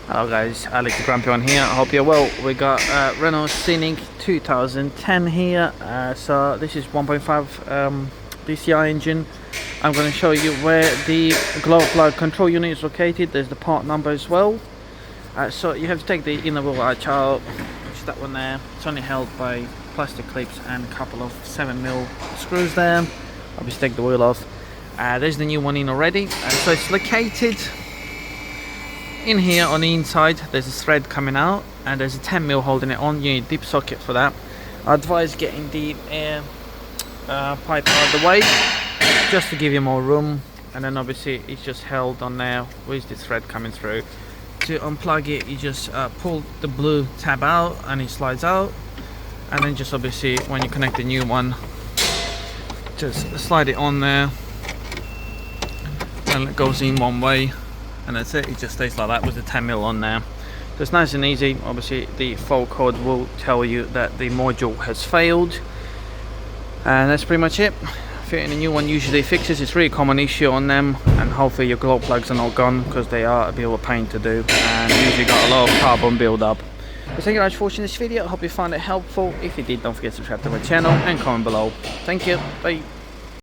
Hello guys, Alex the Grumpy on here. I hope you're well. We got Renault Scenic 2010 here. So this is 1.5 dCi engine. I'm going to show you where the glow plug control unit is located. There's the part number as well. So you have to take the inner wheel arch out, which is that one there. It's only held by plastic clips and a couple of 7mm screws there. Obviously take the wheel off. There's the new one in already. So it's located in here on the inside. There's a thread coming out and there's a 10mm holding it on. You need a deep socket for that. I advise getting the air pipe out of the way just to give you more room, and then obviously it's just held on there with the thread coming through. To unplug it, you just pull the blue tab out and it slides out, and then just obviously when you connect the new one, just slide it on there and it goes in one way, and that's it. It just stays like that with the 10mm on there. So it's nice and easy. Obviously the fault code will tell you that the module has failed, and that's pretty much it. Fitting a new one usually fixes. It's a really common issue on them, and hopefully your glow plugs are not gone, because they are a bit of a pain to do and usually got a lot of carbon build up. So thank you very much for watching this video. I hope you found it helpful. If you did, don't forget to subscribe to my channel and comment below. Thank you. Bye.